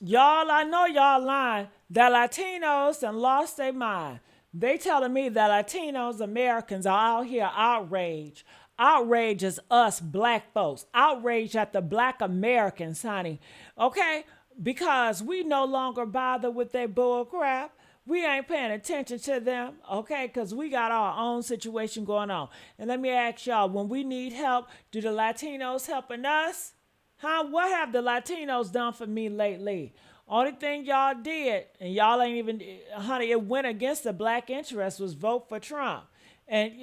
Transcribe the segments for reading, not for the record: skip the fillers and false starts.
Y'all, I know y'all lying. The Latinos done lost their mind. They telling me that Latinos, Americans are out here outraged. Outrage is us black folks. Outrage at the black Americans, honey. Okay? Because we no longer bother with their bull crap. We ain't paying attention to them, okay? Because we got our own situation going on. And let me ask y'all, when we need help, do the Latinos helping us? Huh? What have the Latinos done for me lately? Only thing y'all did, and y'all ain't even, honey, it went against the black interest, was vote for Trump. And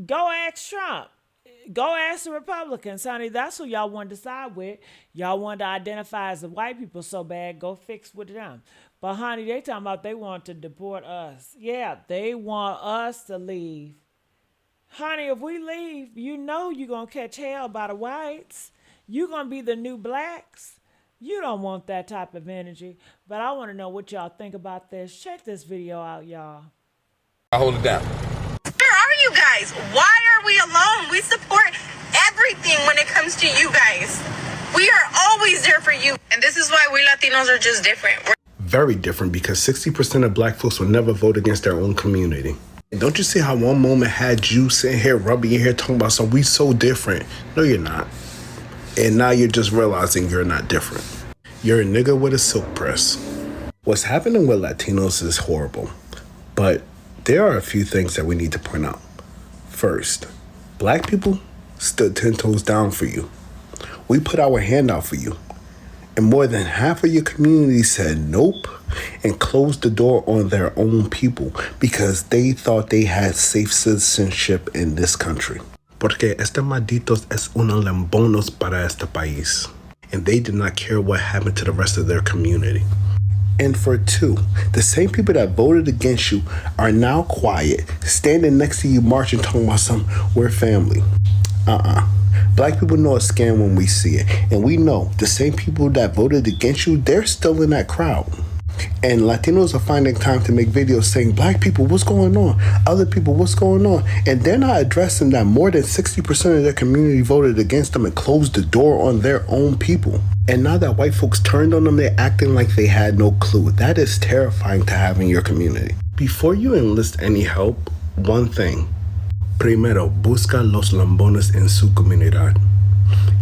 go ask Trump. Go ask the Republicans, honey. That's who y'all want to side with. Y'all want to identify as the white people so bad. Go fix with them. But honey, they talking about they want to deport us. Yeah, they want us to leave. Honey, if we leave, you know you're going to catch hell by the whites. You're going to be the new blacks. You don't want that type of energy. But I want to know what y'all think about this. Check this video out, y'all. I hold it down. Where are you guys? Why are we alone? We support everything when it comes to you guys. We are always there for you. And this is why we Latinos are just different. Very different, because 60% of black folks will never vote against their own community. And don't you see how one moment had you sitting here rubbing your hair talking about something we so different? No, you're not. And now you're just realizing you're not different. You're a nigga with a silk press. What's happening with Latinos is horrible, but there are a few things that we need to point out. First, black people stood 10 toes down for you. We put our hand out for you. And more than half of your community said nope and closed the door on their own people because they thought they had safe citizenship in this country. Porque este malditos es unos lambonos para este país. And they did not care what happened to the rest of their community. And for two, the same people that voted against you are now quiet, standing next to you marching, talking about some, we're family. Black people know a scam when we see it. And we know the same people that voted against you, they're still in that crowd. And Latinos are finding time to make videos saying, black people, what's going on? Other people, what's going on? And they're not addressing that more than 60% of their community voted against them and closed the door on their own people. And now that white folks turned on them, they're acting like they had no clue. That is terrifying to have in your community. Before you enlist any help, one thing. Primero, busca los lambones en su comunidad.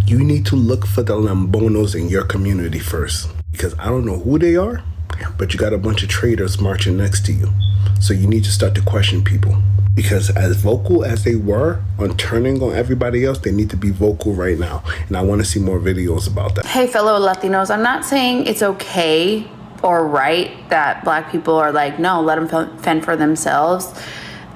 You need to look for the lambonos in your community first. Because I don't know who they are, but you got a bunch of traitors marching next to you. So you need to start to question people. Because as vocal as they were on turning on everybody else, they need to be vocal right now. And I want to see more videos about that. Hey, fellow Latinos, I'm not saying it's okay or right that black people are like, no, let them fend for themselves.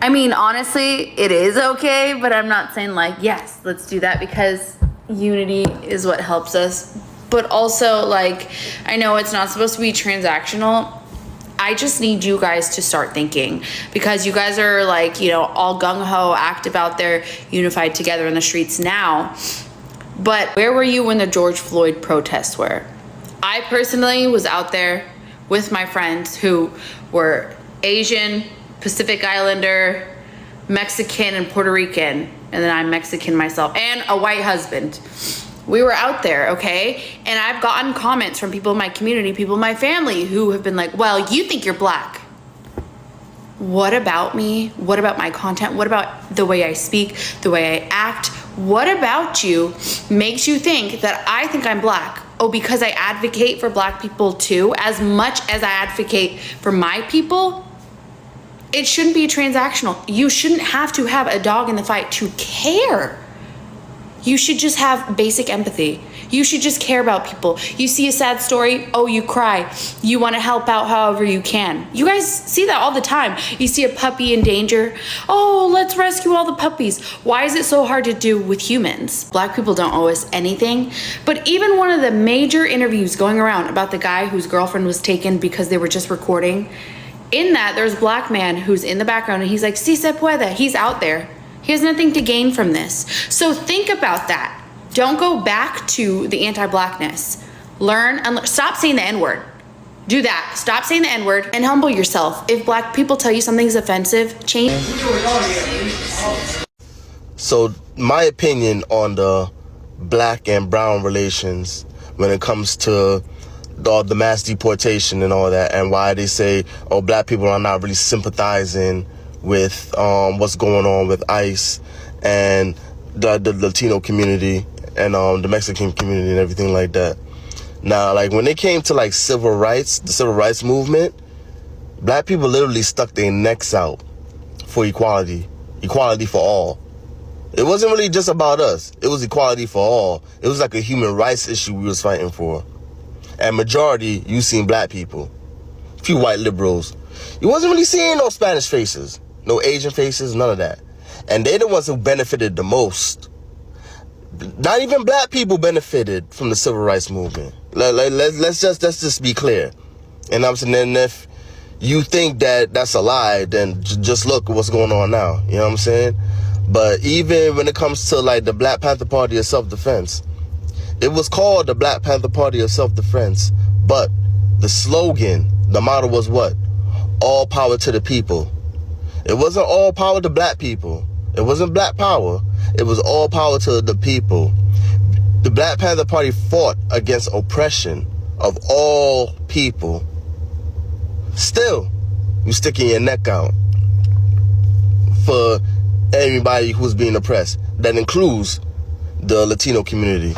I mean, honestly, it is okay, but I'm not saying like, yes, let's do that, because unity is what helps us. But also, like, I know it's not supposed to be transactional. I just need you guys to start thinking, because you guys are like, you know, all gung-ho, active out there, unified together in the streets now. But where were you when the George Floyd protests were? I personally was out there with my friends who were Asian, Pacific Islander, Mexican, and Puerto Rican. And then I'm Mexican myself, and a white husband. We were out there, okay? And I've gotten comments from people in my community, people in my family, who have been like, well, you think you're black. What about me? What about my content? What about the way I speak, the way I act? What about you makes you think that I think I'm black? Oh, because I advocate for black people too, as much as I advocate for my people? It shouldn't be transactional. You shouldn't have to have a dog in the fight to care. You should just have basic empathy. You should just care about people. You see a sad story, oh, you cry. You want to help out however you can. You guys see that all the time. You see a puppy in danger, oh, let's rescue all the puppies. Why is it so hard to do with humans? Black people don't owe us anything. But even one of the major interviews going around about the guy whose girlfriend was taken because they were just recording, in that, there's a black man who's in the background and he's like, si se puede. He's out there. He has nothing to gain from this. So think about that. Don't go back to the anti-blackness. Learn and stop saying the N-word. Do that. Stop saying the N-word and humble yourself. If black people tell you something's offensive, change. So my opinion on the black and brown relations when it comes to the mass deportation and all that, and why they say, oh, black people are not really sympathizing with what's going on with ICE and the Latino community and the Mexican community and everything like that. Now, like, when it came to like civil rights, the civil rights movement, black people literally stuck their necks out for equality for all. It wasn't really just about us. It was equality for all. It was like a human rights issue we was fighting for. And majority, you seen black people. A few white liberals. You wasn't really seeing no Spanish faces, no Asian faces, none of that. And they're the ones who benefited the most. Not even black people benefited from the civil rights movement. Let's just be clear. And I'm saying, then if you think that that's a lie, then just look at what's going on now. You know what I'm saying? But even when it comes to like the Black Panther Party of Self-Defense, it was called the Black Panther Party of Self-Defense, but the slogan, the motto was what? All power to the people. It wasn't all power to black people. It wasn't black power. It was all power to the people. The Black Panther Party fought against oppression of all people. Still, you sticking your neck out for everybody who's being oppressed. That includes the Latino community.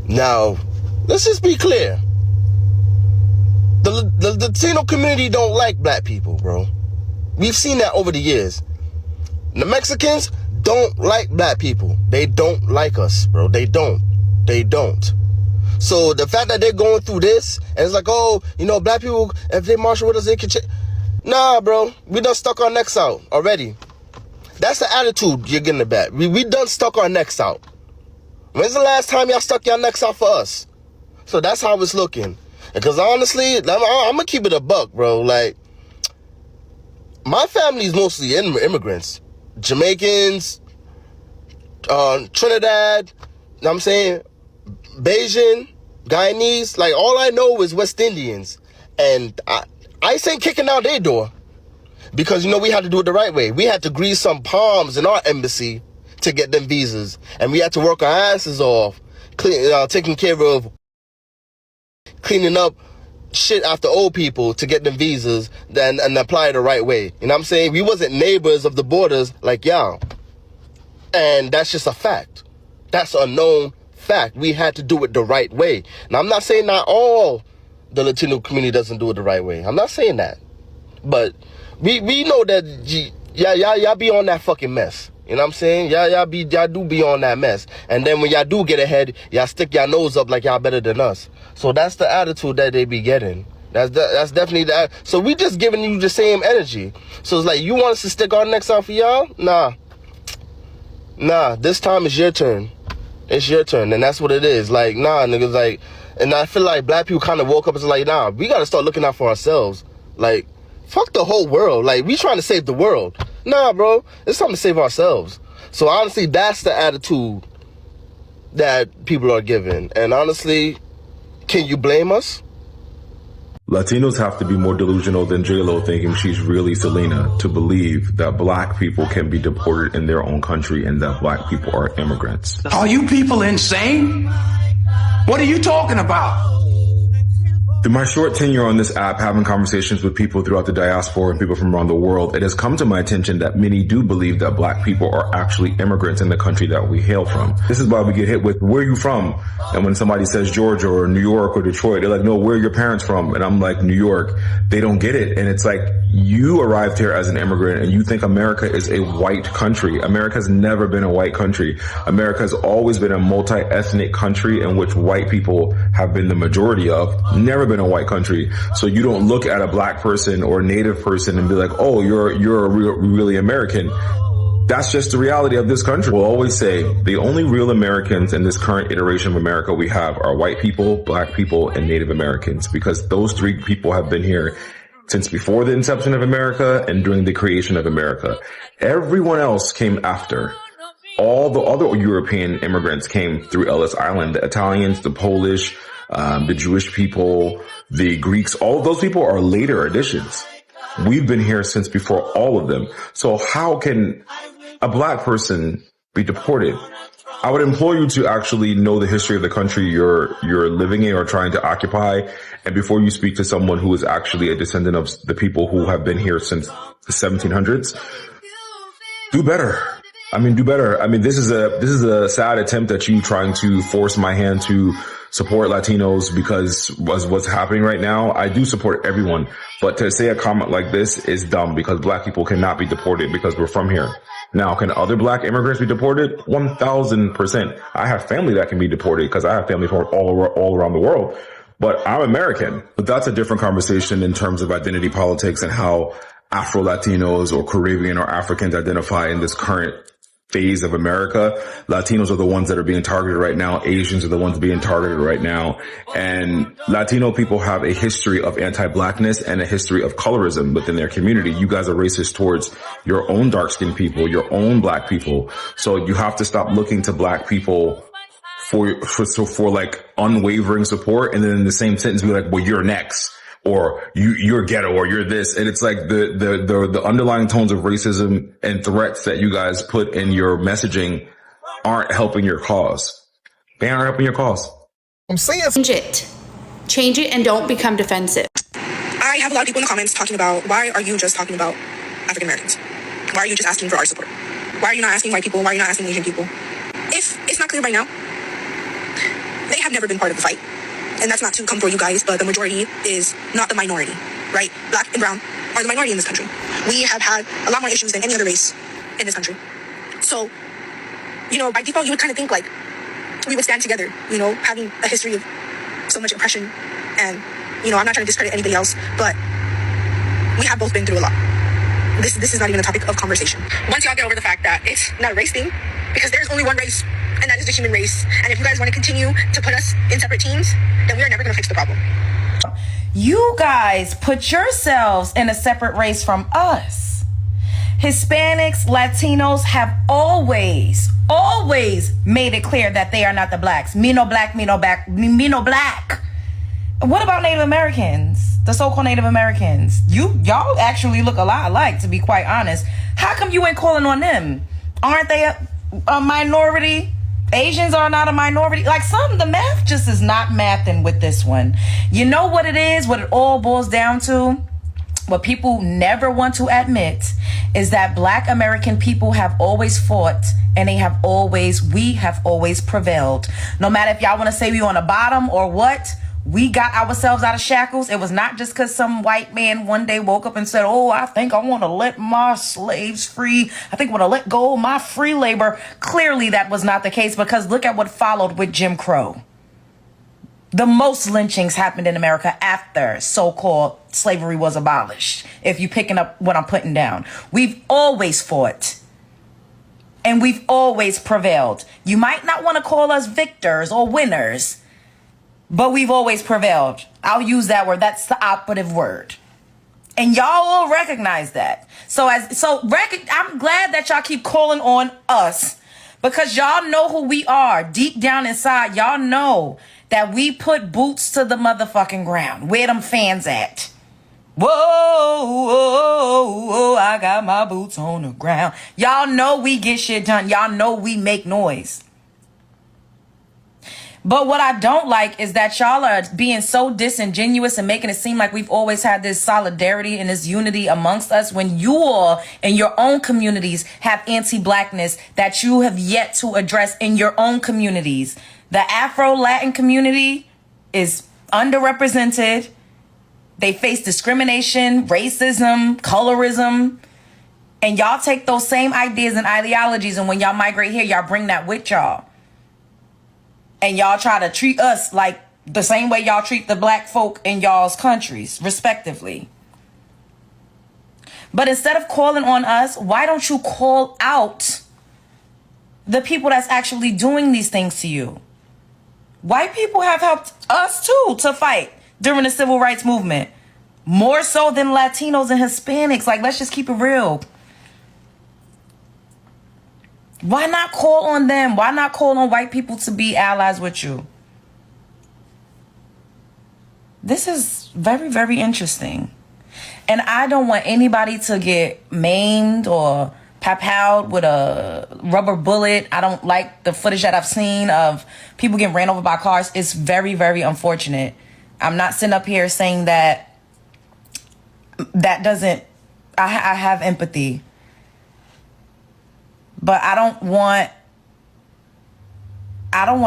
Now, let's just be clear. The Latino community don't like black people, bro. We've seen that over the years. The Mexicans don't like black people. They don't like us, bro. They don't. So the fact that they're going through this, and it's like, oh, you know, black people, if they march with us, they can change. Nah, bro. We done stuck our necks out already. That's the attitude you're getting back. We done stuck our necks out. When's the last time y'all stuck your necks out for us? So that's how it's looking. Because honestly, I'm going to keep it a buck, bro. Like, my family is mostly immigrants. Jamaicans, Trinidad, you know what I'm saying? Bayesian, Guyanese. Like, all I know is West Indians. And ICE ain't kicking out their door. Because, you know, we had to do it the right way. We had to grease some palms in our embassy to get them visas. And we had to work our asses off, taking care of cleaning up shit after old people to get them visas and apply it the right way. You know what I'm saying? We wasn't neighbors of the borders like y'all. And that's just a fact. That's a known fact. We had to do it the right way. Now, I'm not saying not all the Latino community doesn't do it the right way. I'm not saying that. But we know that y'all be on that fucking mess. You know what I'm saying? Y'all do be on that mess. And then when y'all do get ahead, y'all stick y'all nose up like y'all better than us. So that's the attitude that they be getting. That's definitely that. So we just giving you the same energy. So it's like, you want us to stick our necks out for y'all? Nah, this time it's your turn. It's your turn, and that's what it is. Like, nah, niggas, like, and I feel like black people kind of woke up and like, nah, we got to start looking out for ourselves. Like, fuck the whole world. Like, we trying to save the world. Nah, bro, it's time to save ourselves. So honestly, that's the attitude that people are given. And honestly, can you blame us? Latinos have to be more delusional than J-Lo thinking she's really Selena to believe that black people can be deported in their own country and that black people are immigrants. Are you people insane? What are you talking about? Through my short tenure on this app, having conversations with people throughout the diaspora and people from around the world, it has come to my attention that many do believe that black people are actually immigrants in the country that we hail from. This is why we get hit with, where are you from? And when somebody says Georgia or New York or Detroit, they're like, no, where are your parents from? And I'm like, New York. They don't get it. And it's like, you arrived here as an immigrant and you think America is a white country. America's never been a white country. America has always been a multi-ethnic country in which white people have been the majority of. Never been a white country. So you don't look at a black person or a native person and be like, oh, you're really American. That's just the reality of this country. We'll always say the only real Americans in this current iteration of America we have are white people, black people, and Native Americans, because those three people have been here since before the inception of America and during the creation of America. Everyone else came after. All the other European immigrants came through Ellis Island. The Italians, the Polish, the Jewish people, the Greeks, all of those people are later additions. We've been here since before all of them. So how can a black person be deported I would implore you to actually know the history of the country you're living in or trying to occupy. And before you speak to someone who is actually a descendant of the people who have been here since the 1700s, do better. Do better. This is a sad attempt at you trying to force my hand to support Latinos because was what's happening right now. I do support everyone, but to say a comment like this is dumb because black people cannot be deported because we're from here. Now, can other black immigrants be deported? 1,000%. I have family that can be deported because I have family from all around the world, but I'm American. But that's a different conversation in terms of identity politics and how Afro-Latinos or Caribbean or Africans identify in this current phase of America. Latinos are the ones that are being targeted right now. Asians are the ones being targeted right now. And Latino people have a history of anti-blackness and a history of colorism within their community. You guys are racist towards your own dark-skinned people, your own black people. So you have to stop looking to black people for like unwavering support. And then in the same sentence be like, well, you're next. Or you're ghetto, or you're this. And it's like the underlying tones of racism and threats that you guys put in your messaging aren't helping your cause. They aren't helping your cause. I'm saying Change it and don't become defensive. I have a lot of people in the comments talking about, why are you just talking about African Americans? Why are you just asking for our support? Why are you not asking white people? Why are you not asking Asian people? If it's not clear by now, they have never been part of the fight. And that's not to come for you guys, but the majority is not the minority, right? Black and brown are the minority in this country. We have had a lot more issues than any other race in this country. So, by default, you would kind of think like we would stand together, having a history of so much oppression. And, I'm not trying to discredit anybody else, but we have both been through a lot. This is not even a topic of conversation. Once y'all get over the fact that it's not a race thing, because there's only one race, and that is the human race. And if you guys want to continue to put us in separate teams, then we are never going to fix the problem. You guys put yourselves in a separate race from us. Hispanics, Latinos have always made it clear that they are not the blacks. Me no black, me no black, me no black. What about Native Americans? The so-called Native Americans? Y'all actually look a lot alike, to be quite honest. How come you ain't calling on them? Aren't they a minority? Asians are not a minority. Like the math just is not mathing with this one. You know what it is? What it all boils down to? What people never want to admit is that black American people have always fought and we have always prevailed. No matter if y'all want to say we on the bottom or what, we got ourselves out of shackles. It was not just because some white man one day woke up and said, oh, I think I want to let my slaves free. I think I want to let go of my free labor. Clearly that was not the case, because look at what followed with Jim Crow. The most lynchings happened in America after so-called slavery was abolished. If you're picking up what I'm putting down, we've always fought and we've always prevailed. You might not want to call us victors or winners, but we've always prevailed. I'll use that word. That's the operative word. And y'all all recognize that. I'm glad that y'all keep calling on us, because y'all know who we are. Deep down inside, y'all know that we put boots to the motherfucking ground. Where them fans at? Whoa, whoa, whoa, I got my boots on the ground. Y'all know we get shit done. Y'all know we make noise. But what I don't like is that y'all are being so disingenuous and making it seem like we've always had this solidarity and this unity amongst us, when you all in your own communities have anti-blackness that you have yet to address in your own communities. The Afro-Latin community is underrepresented. They face discrimination, racism, colorism. And y'all take those same ideas and ideologies, and when y'all migrate here, y'all bring that with y'all. And y'all try to treat us like the same way y'all treat the black folk in y'all's countries, respectively. But instead of calling on us, why don't you call out the people that's actually doing these things to you? White people have helped us too to fight during the civil rights movement, more so than Latinos and Hispanics. Like, let's just keep it real. Why not call on them? Why not call on white people to be allies with you? This is very, very interesting. And I don't want anybody to get maimed or pow with a rubber bullet. I don't like the footage that I've seen of people getting ran over by cars. It's very, very unfortunate. I'm not sitting up here saying that doesn't, I have empathy. But I don't want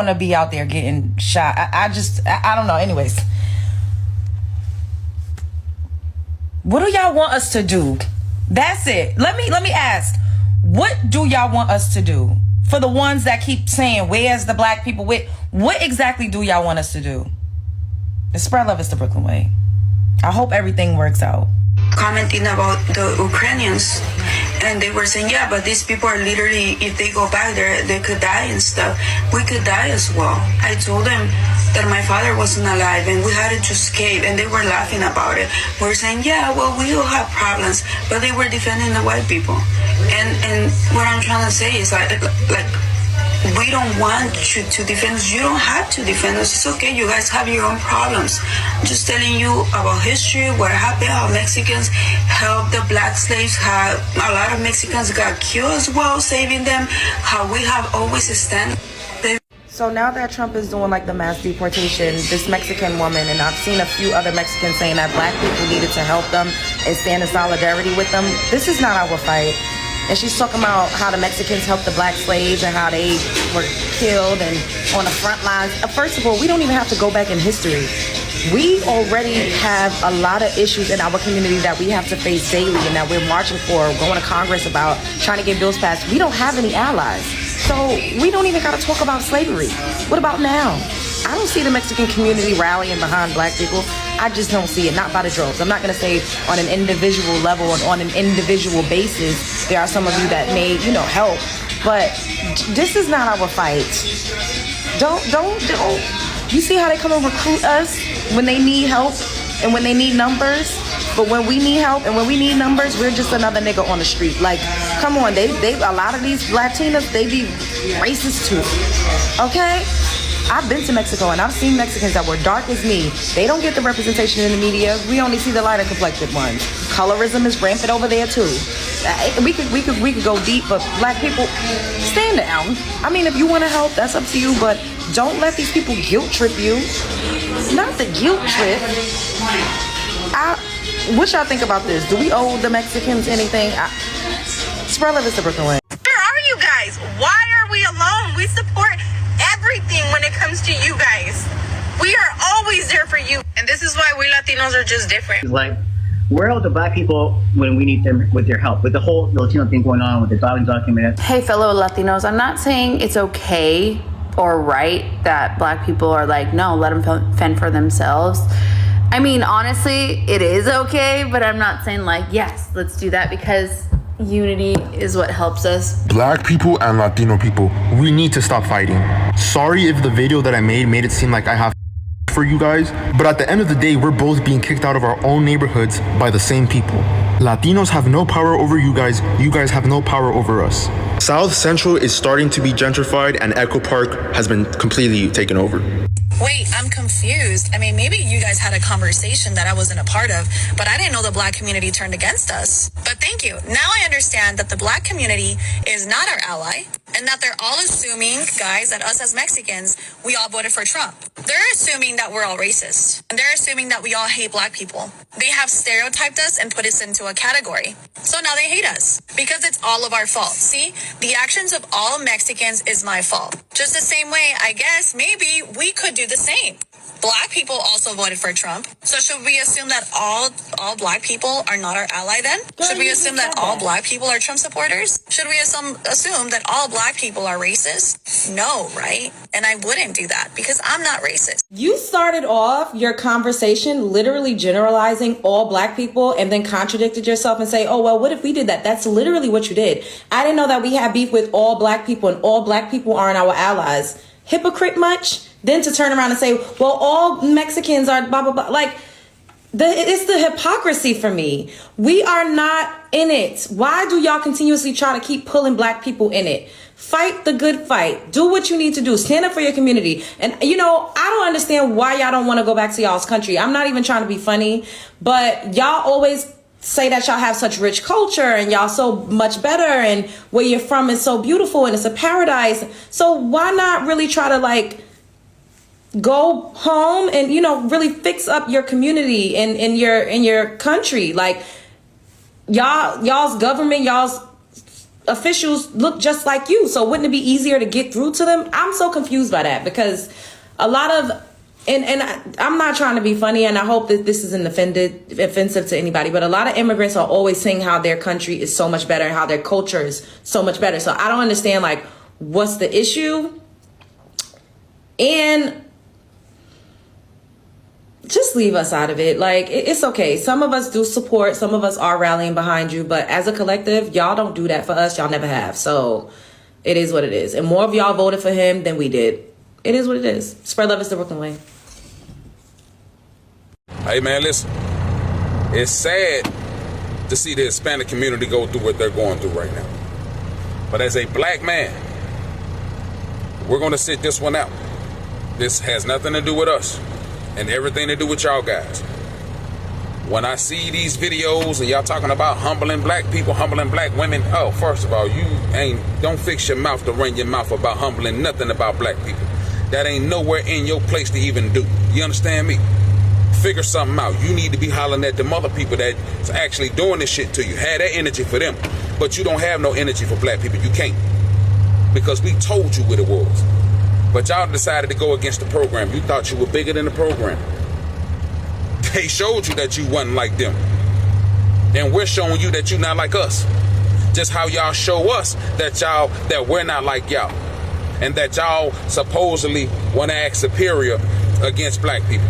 to be out there getting shot. I don't know. Anyways. What do y'all want us to do? That's it. Let me ask. What do y'all want us to do? For the ones that keep saying, where's the black people? What exactly do y'all want us to do? The spread love is the Brooklyn way. I hope everything works out. Commenting about the Ukrainians, and they were saying, yeah, but these people are literally, if they go back there, they could die and stuff. We could die as well. I told them that my father wasn't alive and we had to escape, and they were laughing about it. We were saying, yeah, well, we all have problems, but they were defending the white people. And what I'm trying to say is like we don't want you to defend us. You don't have to defend us. It's okay. You guys have your own problems. I'm just telling you about history, what happened, how Mexicans helped the black slaves, how a lot of Mexicans got killed as well, saving them, how we have always stand. So now that Trump is doing like the mass deportation, this Mexican woman, and I've seen a few other Mexicans saying that black people needed to help them and stand in solidarity with them. This is not our fight. And she's talking about how the Mexicans helped the black slaves and how they were killed and on the front lines. First of all, we don't even have to go back in history. We already have a lot of issues in our community that we have to face daily and that we're marching for, going to Congress about, trying to get bills passed. We don't have any allies. So we don't even got to talk about slavery. What about now? I don't see the Mexican community rallying behind black people. I just don't see it, not by the droves. I'm not going to say on an individual level and on an individual basis, there are some of you that may, help. But this is not our fight. Don't. You see how they come and recruit us when they need help and when they need numbers? But when we need help and when we need numbers, we're just another nigga on the street. Like, come on, they a lot of these Latinos, they be racist too. Okay? I've been to Mexico and I've seen Mexicans that were dark as me. They don't get the representation in the media. We only see the lighter complected ones. Colorism is rampant over there too. We could go deep, but black people, stand down. I mean, if you want to help, that's up to you, but don't let these people guilt trip you. Not the guilt trip. What y'all think about this? Do we owe the Mexicans anything? Spread love is the Brooklyn way. Where are you guys? Why are we alone? We support everything when it comes to you guys. We are always there for you. And this is why we Latinos are just different. It's like, where are the black people when we need them with their help? With the whole Latino thing going on with the dog document. Hey, fellow Latinos, I'm not saying it's okay or right that black people are like, no, let them fend for themselves. I mean, honestly, it is okay, but I'm not saying like, yes, let's do that, because unity is what helps us. Black people and Latino people, we need to stop fighting. Sorry if the video that I made it seem like I have for you guys, but at the end of the day, we're both being kicked out of our own neighborhoods by the same people. Latinos have no power over you guys have no power over us. South Central is starting to be gentrified and Echo Park has been completely taken over. Wait, I'm confused. I mean, maybe you guys had a conversation that I wasn't a part of, but I didn't know the black community turned against us. But thank you. Now I understand that the black community is not our ally, and that they're all assuming, guys, that us as Mexicans, we all voted for Trump. They're assuming that we're all racist, and they're assuming that we all hate black people. They have stereotyped us and put us into a category. So now they hate us because it's all of our fault. See, the actions of all Mexicans is my fault. Just the same way, I guess, maybe we could do the same. Black people also voted for Trump. So should we assume that all black people are not our ally then? Should we assume that all black people are Trump supporters? Should we assume that all black people are racist? No, right? And I wouldn't do that because I'm not racist. You started off your conversation literally generalizing all black people and then contradicted yourself and say, oh, well, what if we did that? That's literally what you did. I didn't know that we had beef with all black people and all black people aren't our allies. Hypocrite much? Then to turn around and say, well, all Mexicans are blah, blah, blah. Like, it's the hypocrisy for me. We are not in it. Why do y'all continuously try to keep pulling black people in it? Fight the good fight. Do what you need to do. Stand up for your community. And, I don't understand why y'all don't want to go back to y'all's country. I'm not even trying to be funny, but y'all always say that y'all have such rich culture and y'all so much better and where you're from is so beautiful and it's a paradise. So why not really try to like go home and, you know, really fix up your community and in your country? Like y'all's government, y'all's officials look just like you. So wouldn't it be easier to get through to them? I'm so confused by that because a lot of, and I'm not trying to be funny, and I hope that this isn't offensive to anybody, but a lot of immigrants are always saying how their country is so much better and how their culture is so much better. So I don't understand, like, what's the issue? And just leave us out of it. Like, it's okay. Some of us do support, some of us are rallying behind you, but as a collective, y'all don't do that for us. Y'all never have. So it is what it is. And more of y'all voted for him than we did. It is what it is. Spread love is the Brooklyn way. Hey man, listen, it's sad to see the Hispanic community go through what they're going through right now. But as a black man, we're going to sit this one out. This has nothing to do with us and everything to do with y'all guys. When I see these videos and y'all talking about humbling black people, humbling black women, oh, first of all, don't fix your mouth to run your mouth about humbling nothing about black people. That ain't nowhere in your place to even do. You understand me? Figure something out. You need to be hollering at the other people that's actually doing this shit to you. Have that energy for them. But you don't have no energy for black people. You can't. Because we told you what it was. But y'all decided to go against the program. You thought you were bigger than the program. They showed you that you wasn't like them. And we're showing you that you're not like us. Just how y'all show us that we're not like y'all. And that y'all supposedly want to act superior against black people.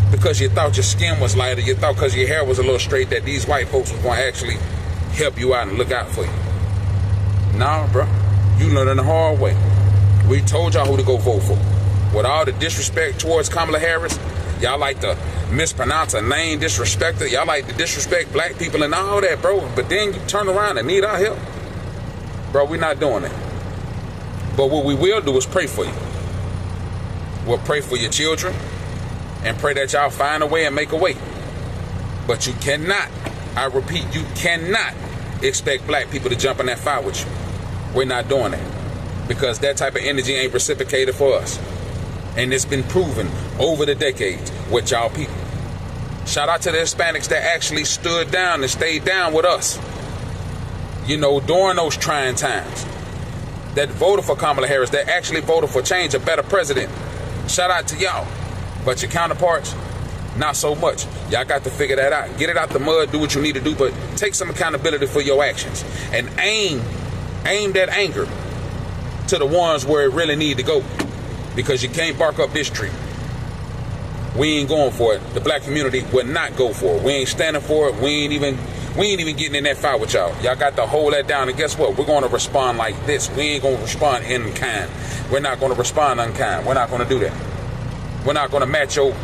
Because you thought your skin was lighter, you thought because your hair was a little straight that these white folks was going to actually help you out and look out for you. Nah, bro. You learned the hard way. We told y'all who to go vote for. With all the disrespect towards Kamala Harris, y'all like to mispronounce her name, disrespect her. Y'all like to disrespect black people and all that, bro. But then you turn around and need our help. Bro, we're not doing that. But what we will do is pray for you. We'll pray for your children. And pray that y'all find a way and make a way. But you cannot, I repeat, you cannot expect black people to jump in that fire with you. We're not doing that. Because that type of energy ain't reciprocated for us. And it's been proven over the decades with y'all people. Shout out to the Hispanics that actually stood down and stayed down with us. You know, during those trying times. That voted for Kamala Harris, that actually voted for change, a better president. Shout out to y'all. But your counterparts, not so much. Y'all got to figure that out. Get it out the mud, do what you need to do, but take some accountability for your actions. And aim that anger to the ones where it really need to go. Because you can't bark up this tree. We ain't going for it. The black community will not go for it. We ain't standing for it. We ain't even getting in that fight with y'all. Y'all got to hold that down. And guess what? We're going to respond like this. We ain't going to respond in kind. We're not going to respond unkind. We're not going to do that. We're not going to match your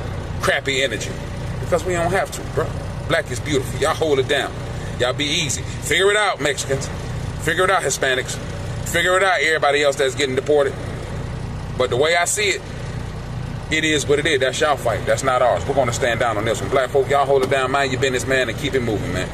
crappy energy. Because we don't have to, bro. Black is beautiful. Y'all hold it down. Y'all be easy. Figure it out, Mexicans. Figure it out, Hispanics. Figure it out, everybody else that's getting deported. But the way I see it, it is what it is. That's y'all fight. That's not ours. We're going to stand down on this one. Black folk, y'all hold it down. Mind your business, man, and keep it moving, man.